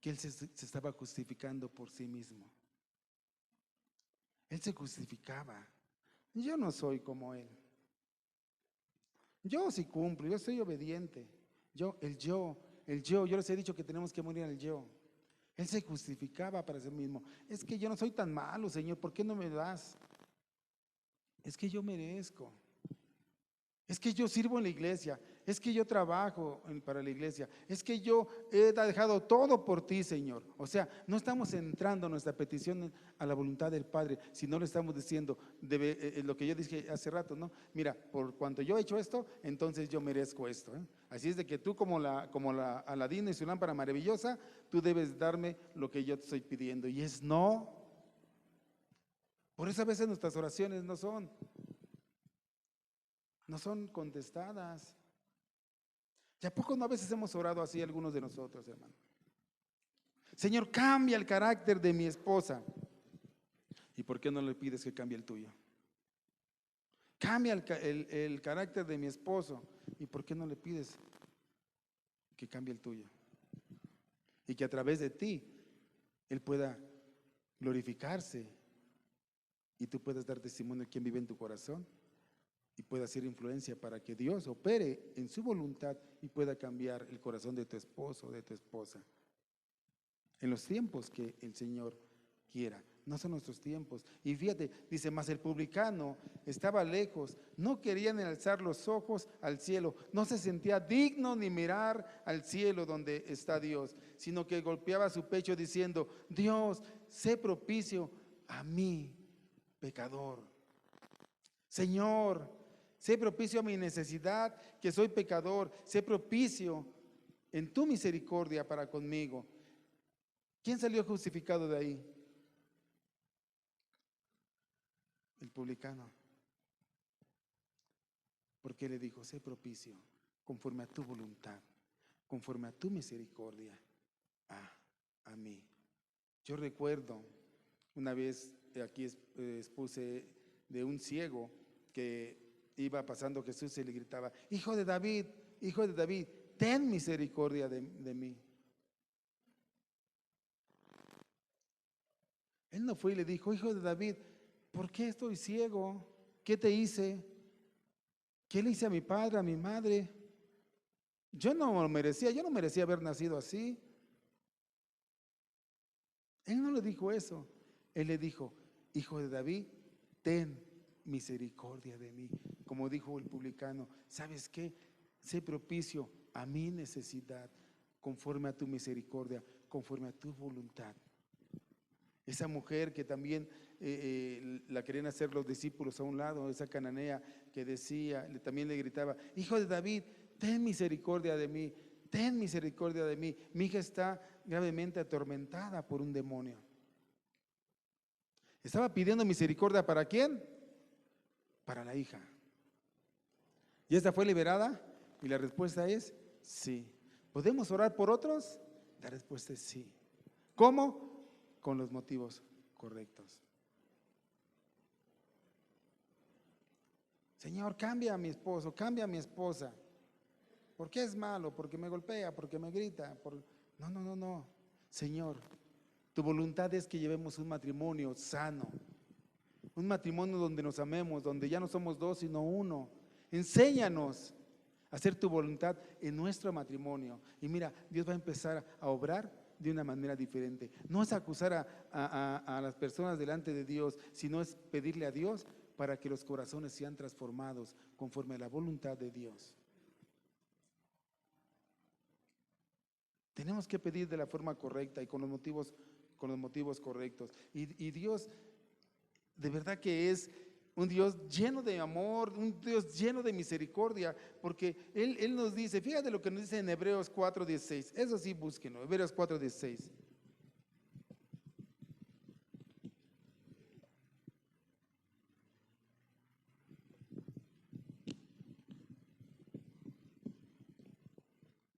Que él se estaba justificando por sí mismo. Él se justificaba. Yo no soy como él. Yo sí cumplo, yo soy obediente. Yo les he dicho que tenemos que morir al yo. Él se justificaba para sí mismo. Es que yo no soy tan malo, Señor, ¿por qué no me das? Es que yo merezco. Es que yo sirvo en la iglesia. Es que yo trabajo para la iglesia. Es que yo he dejado todo por ti, Señor. O sea, no estamos centrando nuestra petición a la voluntad del Padre, sino le estamos diciendo lo que yo dije hace rato, ¿no? Mira, por cuanto yo he hecho esto, entonces yo merezco esto, ¿eh? Así es de que tú, como la Aladino y su lámpara maravillosa, tú debes darme lo que yo te estoy pidiendo. Y es no. Por eso a veces nuestras oraciones no son contestadas. ¿Y a poco no a veces hemos orado así algunos de nosotros, hermano? Señor, cambia el carácter de mi esposa. ¿Y por qué no le pides que cambie el tuyo? Cambia el carácter de mi esposo. ¿Y por qué no le pides que cambie el tuyo? Y que a través de ti él pueda glorificarse y tú puedas dar testimonio de quién vive en tu corazón y pueda hacer influencia para que Dios opere en su voluntad y pueda cambiar el corazón de tu esposo o de tu esposa en los tiempos que el Señor quiera. No son nuestros tiempos. Y fíjate, dice, mas el publicano estaba lejos, no quería ni alzar los ojos al cielo, no se sentía digno ni mirar al cielo donde está Dios, sino que golpeaba su pecho diciendo: Dios, sé propicio a mí, pecador. Señor, sé propicio a mi necesidad, que soy pecador. Sé propicio en tu misericordia para conmigo. ¿Quién salió justificado de ahí? El publicano. Porque le dijo: sé propicio conforme a tu voluntad, conforme a tu misericordia a mí. Yo recuerdo una vez aquí expuse de un ciego que iba pasando Jesús y le gritaba: hijo de David, ten misericordia de mí. Él no fue y le dijo: hijo de David, ¿por qué estoy ciego? ¿Qué te hice? ¿Qué le hice a mi padre, a mi madre? Yo no merecía haber nacido así. Él no le dijo eso. Él le dijo: hijo de David, ten misericordia de mí. Como dijo el publicano, ¿sabes qué? Sé propicio a mi necesidad, conforme a tu misericordia, conforme a tu voluntad. Esa mujer que también la querían hacer los discípulos a un lado, esa cananea que decía, también le gritaba, hijo de David, ten misericordia de mí, ten misericordia de mí. Mi hija está gravemente atormentada por un demonio. Estaba pidiendo misericordia ¿para quién? Para la hija. ¿Y esta fue liberada? Y la respuesta es sí. ¿Podemos orar por otros? La respuesta es sí. ¿Cómo? Con los motivos correctos. Señor, cambia a mi esposo, cambia a mi esposa. ¿Por qué es malo? Porque me golpea, porque me grita. No. Señor, tu voluntad es que llevemos un matrimonio sano. Un matrimonio donde nos amemos, donde ya no somos dos, sino uno. Enséñanos a hacer tu voluntad en nuestro matrimonio. Y mira, Dios va a empezar a obrar de una manera diferente. No es acusar a las personas delante de Dios, sino es pedirle a Dios para que los corazones sean transformados conforme a la voluntad de Dios. Tenemos que pedir de la forma correcta y con los motivos correctos. Y Dios de verdad que es un Dios lleno de amor, un Dios lleno de misericordia, porque Él nos dice, fíjate lo que nos dice en Hebreos 4:16, eso sí, búsquenlo, Hebreos 4:16.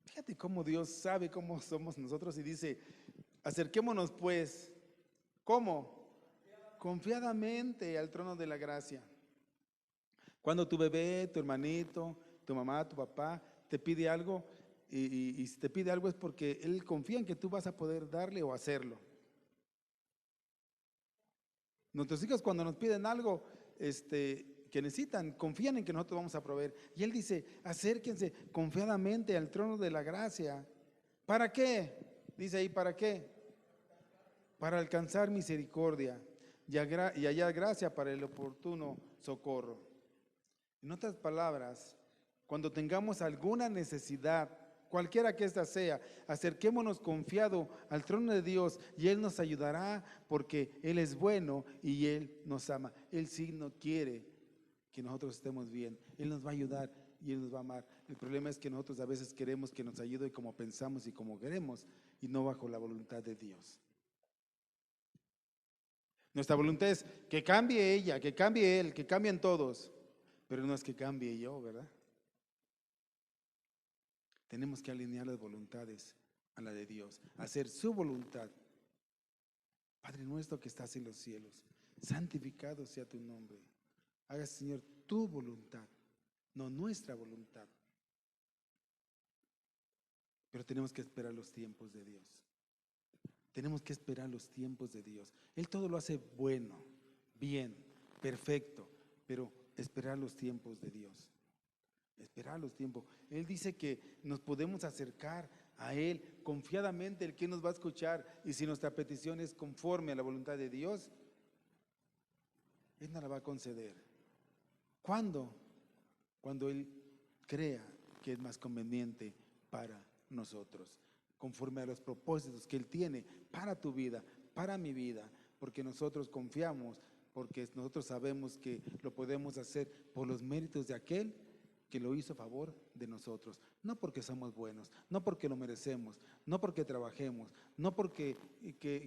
Fíjate cómo Dios sabe cómo somos nosotros y dice, acerquémonos pues, ¿cómo? Confiadamente al trono de la gracia. Cuando tu bebé, tu hermanito, tu mamá, tu papá te pide algo y si te pide algo es porque él confía en que tú vas a poder darle o hacerlo. Nuestros hijos cuando nos piden algo que necesitan, confían en que nosotros vamos a proveer. Y él dice, acérquense confiadamente al trono de la gracia. ¿Para qué? Dice ahí, ¿para qué? Para alcanzar misericordia y hallar gracia para el oportuno socorro. En otras palabras, cuando tengamos alguna necesidad, cualquiera que ésta sea, acerquémonos confiado al trono de Dios y Él nos ayudará porque Él es bueno y Él nos ama. Él sí no quiere que nosotros estemos bien. Él nos va a ayudar y Él nos va a amar. El problema es que nosotros a veces queremos que nos ayude como pensamos y como queremos y no bajo la voluntad de Dios. Nuestra voluntad es que cambie ella, que cambie él, que cambien todos, pero no es que cambie yo, ¿verdad? Tenemos que alinear las voluntades a la de Dios, hacer su voluntad. Padre nuestro que estás en los cielos, santificado sea tu nombre. Haga, Señor, tu voluntad, no nuestra voluntad. Pero tenemos que esperar los tiempos de Dios. Tenemos que esperar los tiempos de Dios. Él todo lo hace bueno, bien, perfecto, pero esperar los tiempos de Dios. Esperar los tiempos. Él dice que nos podemos acercar a Él confiadamente, el que nos va a escuchar, y si nuestra petición es conforme a la voluntad de Dios, Él nos la va a conceder. ¿Cuándo? Cuando Él crea que es más conveniente para nosotros, conforme a los propósitos que Él tiene para tu vida, para mi vida, porque nosotros confiamos, porque nosotros sabemos que lo podemos hacer por los méritos de aquel que lo hizo a favor de nosotros, no porque somos buenos, no porque lo merecemos, no porque trabajemos, no porque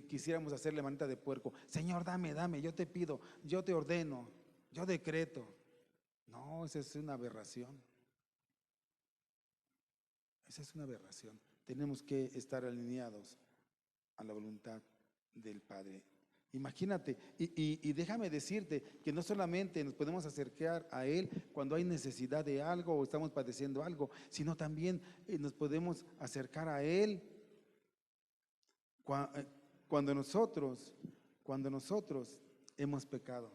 quisiéramos hacerle manita de puerco. Señor, dame, yo te pido, yo te ordeno, yo decreto. No, esa es una aberración. Esa es una aberración. Tenemos que estar alineados a la voluntad del Padre. Imagínate, y déjame decirte que no solamente nos podemos acercar a Él cuando hay necesidad de algo o estamos padeciendo algo, sino también nos podemos acercar a Él cuando nosotros hemos pecado.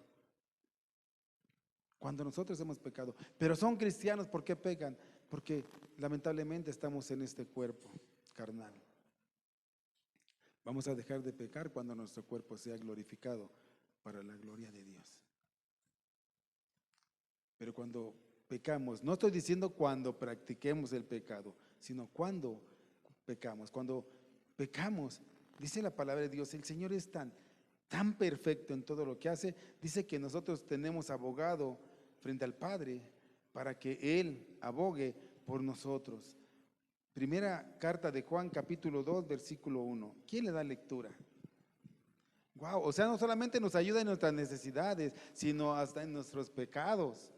Cuando nosotros hemos pecado. Pero son cristianos, ¿por qué pecan? Porque lamentablemente estamos en este cuerpo carnal. Vamos a dejar de pecar cuando nuestro cuerpo sea glorificado para la gloria de Dios. Pero cuando pecamos, no estoy diciendo cuando practiquemos el pecado, sino cuando pecamos. Cuando pecamos, dice la palabra de Dios, el Señor es tan tan perfecto en todo lo que hace, dice que nosotros tenemos abogado frente al Padre para que Él abogue por nosotros. Primera carta de Juan, capítulo 2, versículo 1. ¿Quién le da lectura? Wow, o sea, no solamente nos ayuda en nuestras necesidades, sino hasta en nuestros pecados.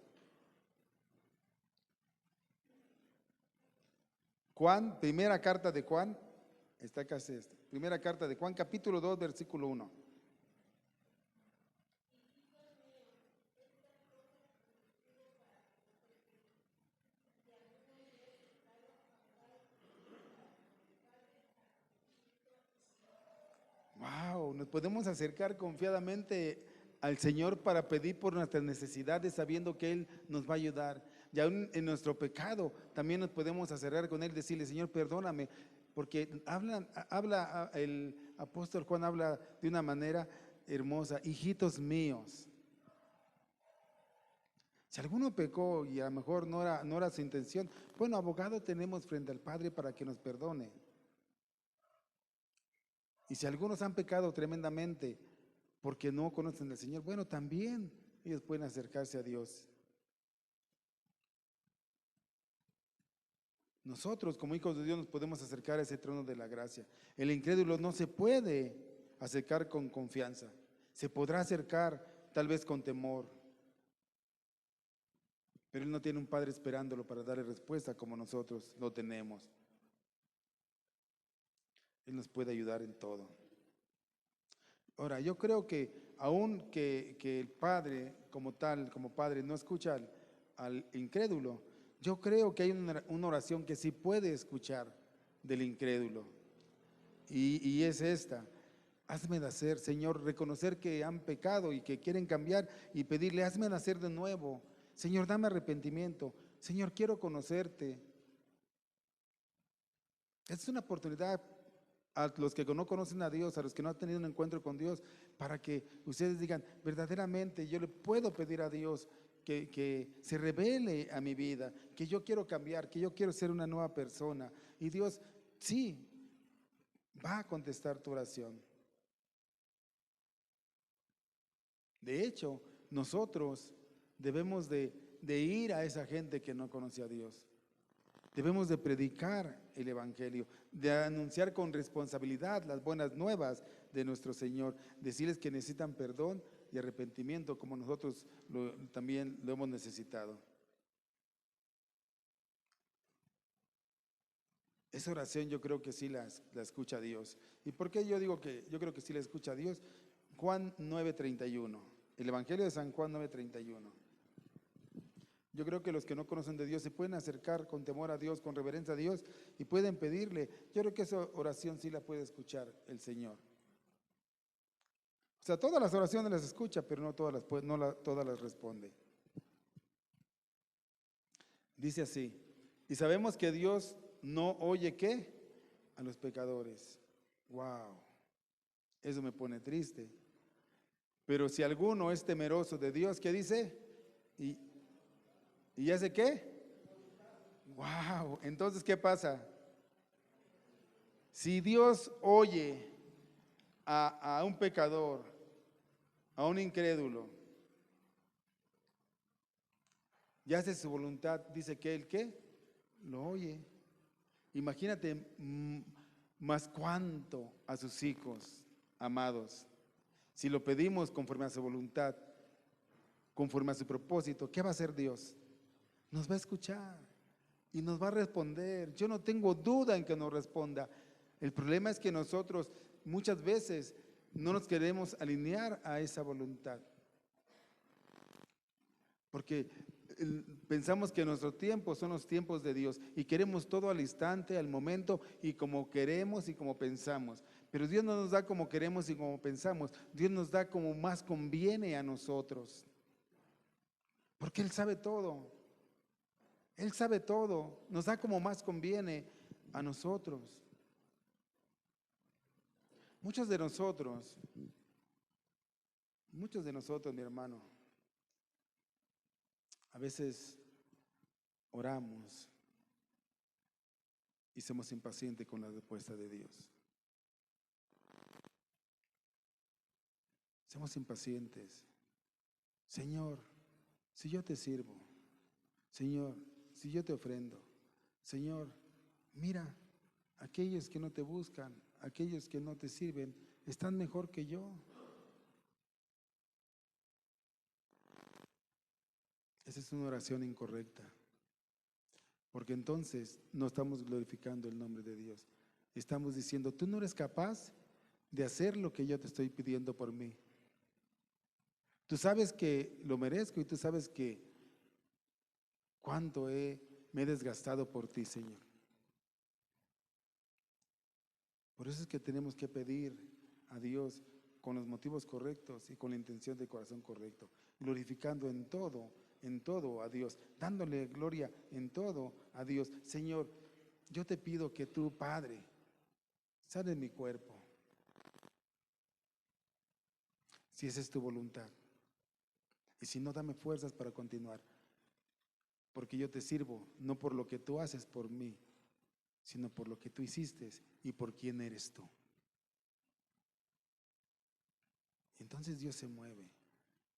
Juan, primera carta de Juan, está casi esta. Primera carta de Juan, capítulo 2, versículo 1. Wow, nos podemos acercar confiadamente al Señor para pedir por nuestras necesidades, sabiendo que Él nos va a ayudar. Y aún en nuestro pecado, también nos podemos acercar con Él, decirle, Señor, perdóname, porque el apóstol Juan habla de una manera hermosa, hijitos míos. Si alguno pecó y a lo mejor no era su intención, bueno, abogado tenemos frente al Padre para que nos perdone. Y si algunos han pecado tremendamente porque no conocen al Señor, bueno, también ellos pueden acercarse a Dios. Nosotros como hijos de Dios nos podemos acercar a ese trono de la gracia. El incrédulo no se puede acercar con confianza. Se podrá acercar tal vez con temor, pero él no tiene un Padre esperándolo para darle respuesta como nosotros lo tenemos. Él nos puede ayudar en todo. Ahora, yo creo que aun que el Padre como tal, como Padre, no escucha al incrédulo, yo creo que hay una oración que sí puede escuchar del incrédulo. Y es esta: hazme nacer, Señor, reconocer que han pecado y que quieren cambiar y pedirle, hazme nacer de nuevo. Señor, dame arrepentimiento. Señor, quiero conocerte. Es una oportunidad a los que no conocen a Dios, a los que no han tenido un encuentro con Dios, para que ustedes digan, verdaderamente yo le puedo pedir a Dios que se revele a mi vida, que yo quiero cambiar, que yo quiero ser una nueva persona. Y Dios sí va a contestar tu oración. De hecho, nosotros debemos de ir a esa gente que no conoce a Dios. Debemos de predicar el Evangelio, de anunciar con responsabilidad las buenas nuevas de nuestro Señor, decirles que necesitan perdón y arrepentimiento como nosotros también lo hemos necesitado. Esa oración yo creo que sí la escucha Dios. ¿Y por qué yo digo que yo creo que sí la escucha Dios? Juan 9:31, el Evangelio de San Juan 9:31. Yo creo que los que no conocen de Dios se pueden acercar con temor a Dios, con reverencia a Dios y pueden pedirle. Yo creo que esa oración sí la puede escuchar el Señor. O sea, todas las oraciones las escucha, pero no todas todas las responde. Dice así: y sabemos que Dios no oye ¿qué? A los pecadores. Wow, eso me pone triste. Pero si alguno es temeroso de Dios, ¿qué dice? ¿Y hace qué? Wow, entonces ¿qué pasa? Si Dios oye a un pecador, a un incrédulo, y hace su voluntad, dice que él ¿qué? Lo oye. Imagínate más cuánto a sus hijos amados. Si lo pedimos conforme a su voluntad, conforme a su propósito, ¿qué va a hacer Dios? Nos va a escuchar y nos va a responder. Yo no tengo duda en que nos responda. El problema es que nosotros muchas veces no nos queremos alinear a esa voluntad. Porque pensamos que nuestros tiempos son los tiempos de Dios y queremos todo al instante, al momento y como queremos y como pensamos. Pero Dios no nos da como queremos y como pensamos. Dios nos da como más conviene a nosotros. Porque Él sabe todo. Él sabe todo. Nos da como más conviene a nosotros. Muchos de nosotros, mi hermano, a veces oramos y somos impacientes con la respuesta de Dios. Seamos impacientes. Señor, si yo te sirvo, Señor, si yo te ofrendo, Señor, mira, aquellos que no te buscan, aquellos que no te sirven, están mejor que yo. Esa es una oración incorrecta, porque entonces no estamos glorificando el nombre de Dios. Estamos diciendo, tú no eres capaz de hacer lo que yo te estoy pidiendo por mí. Tú sabes que lo merezco y tú sabes que cuánto me he desgastado por ti, Señor. Por eso es que tenemos que pedir a Dios con los motivos correctos y con la intención de corazón correcto, glorificando en todo a Dios, dándole gloria en todo a Dios. Señor, yo te pido que tú, Padre, sane mi cuerpo, si esa es tu voluntad. Y si no, dame fuerzas para continuar, porque yo te sirvo, no por lo que tú haces por mí, sino por lo que tú hiciste y por quién eres tú. Entonces Dios se mueve,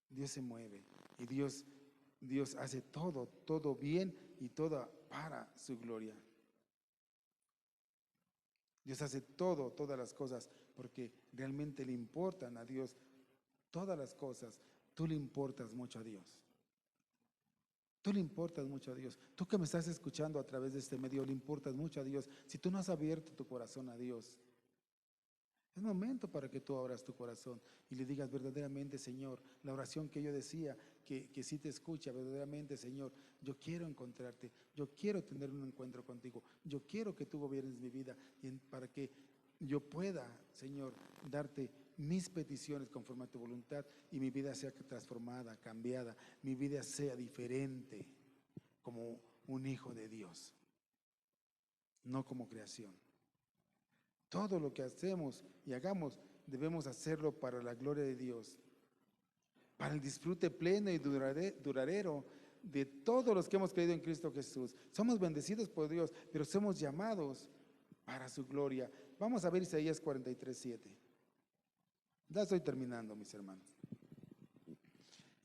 Dios se mueve y Dios hace todo bien y todo para su gloria. Dios hace todas las cosas porque realmente le importan a Dios todas las cosas. Tú le importas mucho a Dios. Tú le importas mucho a Dios. Tú que me estás escuchando a través de este medio, le importas mucho a Dios. Si tú no has abierto tu corazón a Dios, es momento para que tú abras tu corazón y le digas verdaderamente, Señor, la oración que yo decía, que sí te escucha verdaderamente, Señor, yo quiero encontrarte, yo quiero tener un encuentro contigo, yo quiero que tú gobiernes mi vida para que yo pueda, Señor, darte mis peticiones conforme a tu voluntad y mi vida sea transformada, cambiada, mi vida sea diferente como un hijo de Dios, no como creación. Todo lo que hacemos y hagamos debemos hacerlo para la gloria de Dios, para el disfrute pleno y duradero de todos los que hemos creído en Cristo Jesús. Somos bendecidos por Dios, pero somos llamados para su gloria. Vamos a ver Isaías 43:7. Ya estoy terminando, mis hermanos.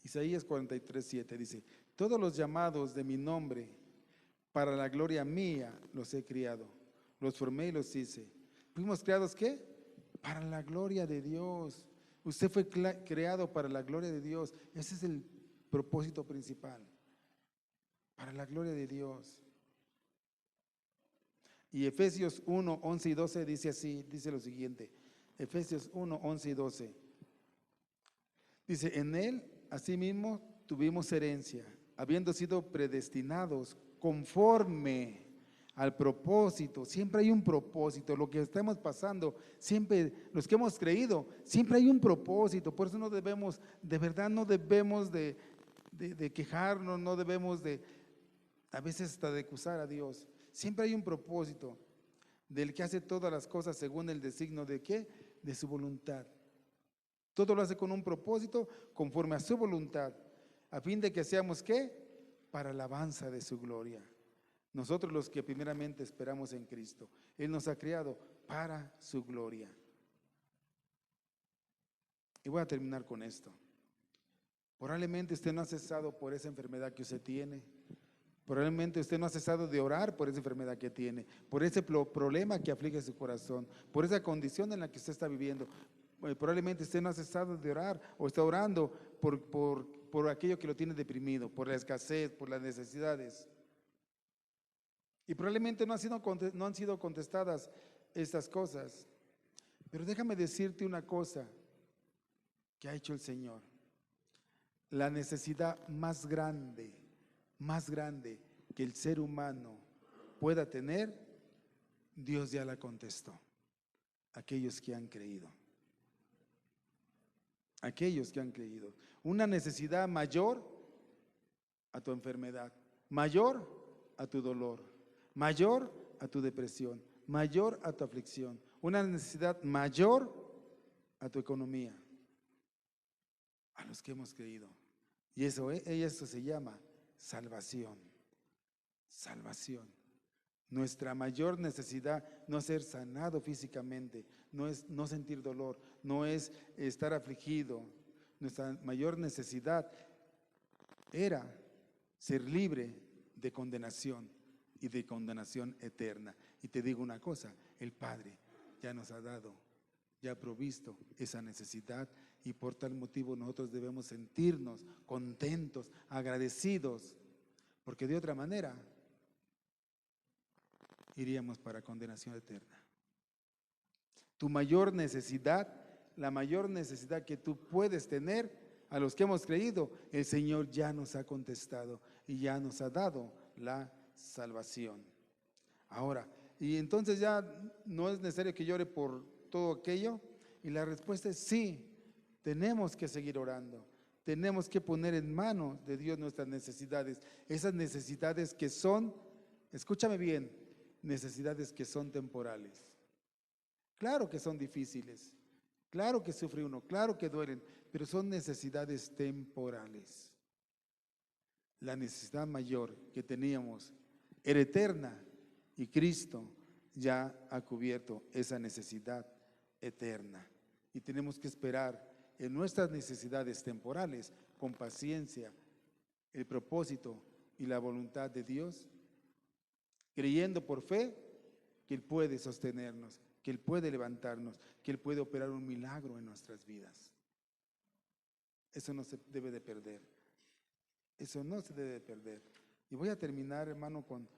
Isaías 43:7 dice, todos los llamados de mi nombre, para la gloria mía los he criado, los formé y los hice. ¿Fuimos creados qué? Para la gloria de Dios. Usted fue creado para la gloria de Dios. Ese es el propósito principal. Para la gloria de Dios. Y Efesios 1:11 y 12 dice así, dice lo siguiente. Efesios 1:11 y 12. Dice, en él asimismo tuvimos herencia, habiendo sido predestinados conforme al propósito. Siempre hay un propósito. Lo que estamos pasando, siempre, los que hemos creído, siempre hay un propósito. Por eso no debemos, de verdad no debemos de quejarnos, no debemos a veces hasta de acusar a Dios. Siempre hay un propósito del que hace todas las cosas según el designio de ¿qué? De su voluntad. Todo lo hace con un propósito, conforme a su voluntad, a fin de que seamos ¿qué? Para alabanza de su gloria. Nosotros los que primeramente esperamos en Cristo. Él nos ha creado para su gloria. Y voy a terminar con esto. Probablemente usted no ha cesado por esa enfermedad que usted tiene. Probablemente usted no ha cesado de orar por esa enfermedad que tiene, por ese problema que aflige su corazón, por esa condición en la que usted está viviendo. Probablemente usted no ha cesado de orar o está orando por aquello que lo tiene deprimido, por la escasez, por las necesidades. Y probablemente no han sido contestadas estas cosas. Pero déjame decirte una cosa que ha hecho el Señor. La necesidad más grande que el ser humano pueda tener, Dios ya la contestó. Aquellos que han creído. Aquellos que han creído. Una necesidad mayor a tu enfermedad, mayor a tu dolor, mayor a tu depresión, mayor a tu aflicción, una necesidad mayor a tu economía, a los que hemos creído. Y eso se llama salvación. Salvación. Nuestra mayor necesidad no es ser sanado físicamente, no es no sentir dolor, no es estar afligido. Nuestra mayor necesidad era ser libre de condenación y de condenación eterna. Y te digo una cosa, el Padre ya nos ha dado, ya ha provisto esa necesidad, y por tal motivo nosotros debemos sentirnos contentos, agradecidos, porque de otra manera iríamos para condenación eterna. Tu mayor necesidad, la mayor necesidad que tú puedes tener, a los que hemos creído, el Señor ya nos ha contestado y ya nos ha dado la salvación. Ahora, y entonces ya no es necesario que llore por todo aquello, y la respuesta es sí, tenemos que seguir orando. Tenemos que poner en manos de Dios nuestras necesidades, esas necesidades que son, escúchame bien, necesidades que son temporales. Claro que son difíciles, claro que sufre uno, claro que duelen, pero son necesidades temporales. La necesidad mayor que teníamos era eterna, y Cristo ya ha cubierto esa necesidad eterna. Y tenemos que esperar en nuestras necesidades temporales con paciencia el propósito y la voluntad de Dios, creyendo por fe que Él puede sostenernos, que Él puede levantarnos, que Él puede operar un milagro en nuestras vidas. Eso no se debe de perder. Eso no se debe de perder. Y voy a terminar, hermano, con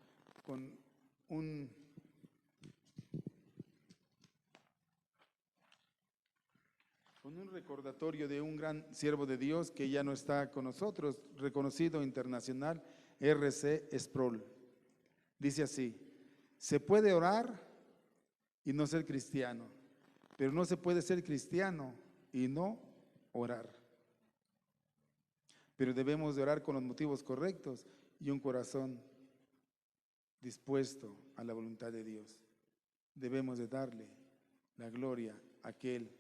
un recordatorio de un gran siervo de Dios que ya no está con nosotros, reconocido internacional, R.C. Sproul. Dice así: se puede orar y no ser cristiano, pero no se puede ser cristiano y no orar. Pero debemos de orar con los motivos correctos y un corazón dispuesto a la voluntad de Dios. Debemos de darle la gloria a aquel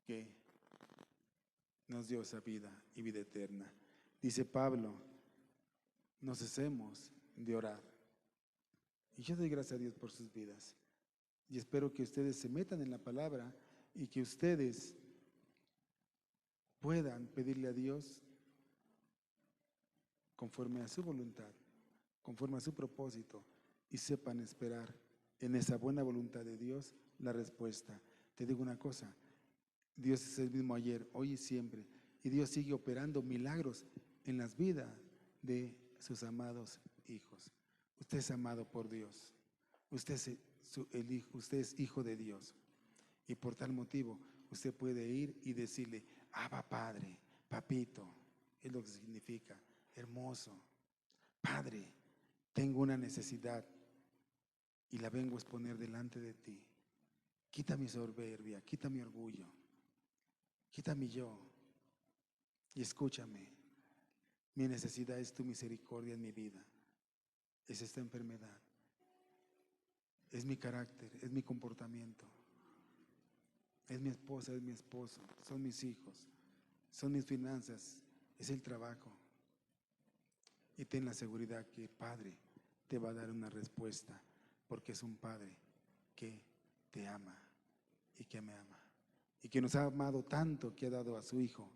que nos dio esa vida y vida eterna. Dice Pablo, no cesemos de orar. Y yo doy gracias a Dios por sus vidas. Y espero que ustedes se metan en la palabra y que ustedes puedan pedirle a Dios conforme a su voluntad, conforme a su propósito, y sepan esperar en esa buena voluntad de Dios la respuesta. Te digo una cosa, Dios es el mismo ayer, hoy y siempre, y Dios sigue operando milagros en las vidas de sus amados hijos. Usted es amado por Dios, usted es hijo de Dios, y por tal motivo usted puede ir y decirle: Abba Padre, papito, es lo que significa, hermoso, Padre, tengo una necesidad y la vengo a exponer delante de ti. Quita mi soberbia, quita mi orgullo, quita mi yo, y escúchame. Mi necesidad es tu misericordia en mi vida. Es esta enfermedad, es mi carácter, es mi comportamiento, es mi esposa, es mi esposo, son mis hijos, son mis finanzas, es el trabajo. Y ten la seguridad que el Padre te va a dar una respuesta, porque es un Padre que te ama y que me ama, y que nos ha amado tanto que ha dado a su Hijo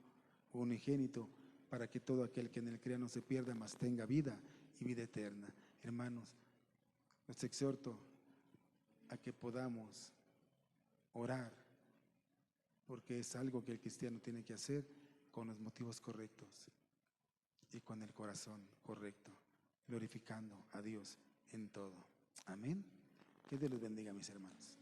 unigénito, para que todo aquel que en él crea no se pierda, mas tenga vida y vida eterna. Hermanos, los exhorto a que podamos orar, porque es algo que el cristiano tiene que hacer con los motivos correctos y con el corazón correcto, glorificando a Dios en todo. Amén. Que Dios les bendiga, mis hermanos.